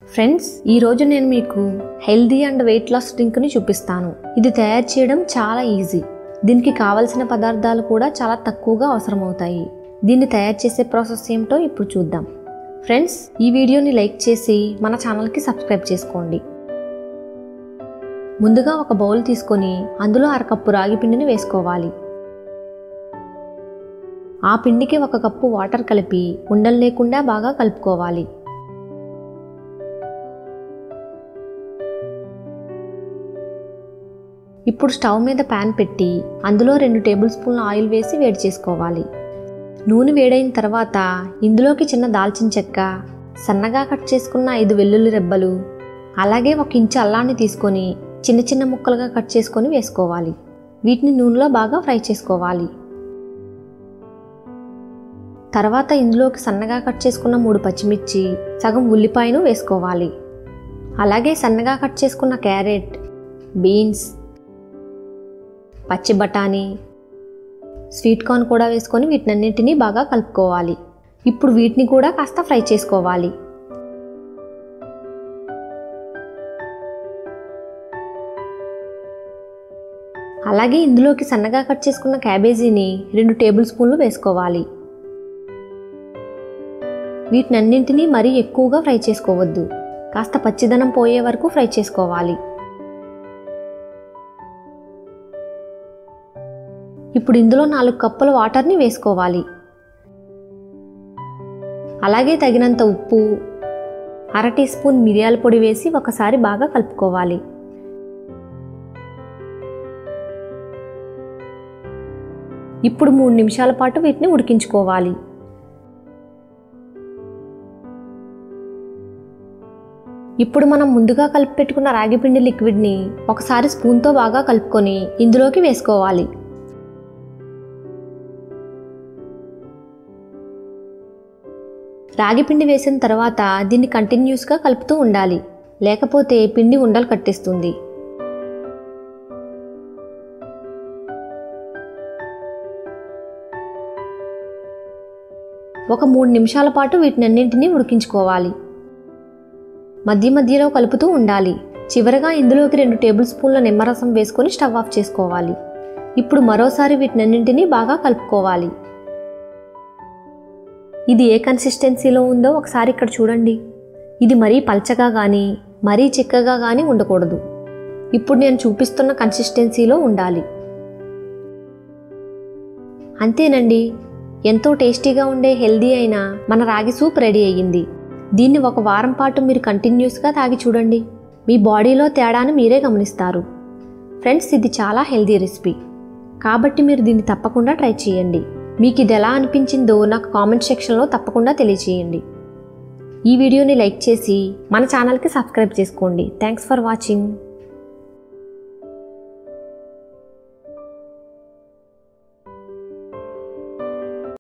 Friends, ఈ రోజు నేను మీకు healthy and weight loss drink ని చూపిస్తాను. ఇది తయారు చేయడం చాలా ఈజీ. దీనికి కావలసిన పదార్థాలు కూడా చాలా తక్కువగా అవసరమవుతాయి. దీన్ని తయారు చేసే ప్రాసెస్ ఏమిటో ఇప్పుడు చూద్దాం. ఫ్రెండ్స్, ఈ వీడియోని లైక్ చేసి మన ఛానల్కి సబ్స్క్రైబ్ చేసుకోండి. ముందుగా ఒక బౌల్ తీసుకొని అందులో 1/2 కప్పు రాగి పిండిని వేసుకోవాలి. ఆ పిండికి 1 కప్పు వాటర్ కలిపి ఉండలు లేకుండా బాగా కలుపుకోవాలి. ఇప్పుడు స్టవ్ మీద ప్యాన్ పెట్టి అందులో 2 టేబుల్ స్పూన్ల ఆయిల్ వేసి వేడి చేసుకోవాలి. నూనె వేడైన తర్వాత ఇందులోకి చిన్న దాల్చిన చెక్క, సన్నగా కట్ చేసుకున్న 5 వెల్లుల్లి రెబ్బలు, అలాగే 1 ఇంచు అల్లాన్ని తీసుకొని చిన్న చిన్న ముక్కలుగా కట్ చేసుకొని వేసుకోవాలి. వీటిని నూనెలో బాగా ఫ్రై చేసుకోవాలి. తర్వాత ఇందులోకి సన్నగా కట్ చేసుకున్న 3 పచ్చిమిర్చి, సగం ఉల్లిపాయను వేసుకోవాలి. అలాగే సన్నగా కట్ చేసుకున్న క్యారెట్, బీన్స్, పచ్చి బఠానీ, స్వీట్ కార్న్ కూడా వేసుకొని వీటినన్నింటినీ బాగా కలుపుకోవాలి. ఇప్పుడు వీటిని కూడా కాస్త ఫ్రై చేసుకోవాలి. అలాగే ఇందులోకి సన్నగా కట్ చేసుకున్న క్యాబేజీని 2 టేబుల్ స్పూన్లు వేసుకోవాలి. వీటినన్నింటినీ మరీ ఎక్కువగా ఫ్రై చేసుకోవద్దు. కాస్త పచ్చిదనం పోయే వరకు ఫ్రై చేసుకోవాలి. ఇప్పుడు ఇందులో 4 కప్పుల వాటర్ని వేసుకోవాలి. అలాగే తగినంత ఉప్పు, 1/2 టీ స్పూన్ మిరియాల పొడి వేసి ఒకసారి బాగా కలుపుకోవాలి. ఇప్పుడు 3 నిమిషాల పాటు వీటిని ఉడికించుకోవాలి. ఇప్పుడు మనం ముందుగా కలిపి పెట్టుకున్న రాగిపిండి లిక్విడ్ని ఒకసారి స్పూన్తో బాగా కలుపుకొని ఇందులోకి వేసుకోవాలి. రాగిపిండి వేసిన తర్వాత దీన్ని కంటిన్యూస్గా కలుపుతూ ఉండాలి, లేకపోతే పిండి ఉండలు కట్టేస్తుంది. ఒక 3 నిమిషాల పాటు వీటినన్నింటినీ ఉడికించుకోవాలి. మధ్య మధ్యలో కలుపుతూ ఉండాలి. చివరగా ఇందులోకి 2 టేబుల్ స్పూన్ల నిమ్మరసం వేసుకొని స్టవ్ ఆఫ్ చేసుకోవాలి. ఇప్పుడు మరోసారి వీటినన్నింటినీ బాగా కలుపుకోవాలి. ఇది ఏ కన్సిస్టెన్సీలో ఉందో ఒకసారి ఇక్కడ చూడండి. ఇది మరీ పల్చగా కానీ మరీ చిక్కగా కానీ ఉండకూడదు. ఇప్పుడు నేను చూపిస్తున్న కన్సిస్టెన్సీలో ఉండాలి. అంతేనండి, ఎంతో టేస్టీగా ఉండే హెల్దీ అయిన మన రాగి సూప్ రెడీ అయ్యింది. దీన్ని 1 వారం పాటు మీరు కంటిన్యూస్గా తాగి చూడండి. మీ బాడీలో తేడాను మీరే గమనిస్తారు. ఫ్రెండ్స్, ఇది చాలా హెల్దీ రెసిపీ కాబట్టి మీరు దీన్ని తప్పకుండా ట్రై చేయండి. మీకు ఇది ఎలా అనిపించిందో నాకు కామెంట్ సెక్షన్లో తప్పకుండా తెలియచేయండి. ఈ వీడియోని లైక్ చేసి మన ఛానల్కి సబ్స్క్రైబ్ చేసుకోండి. Thanks for watching.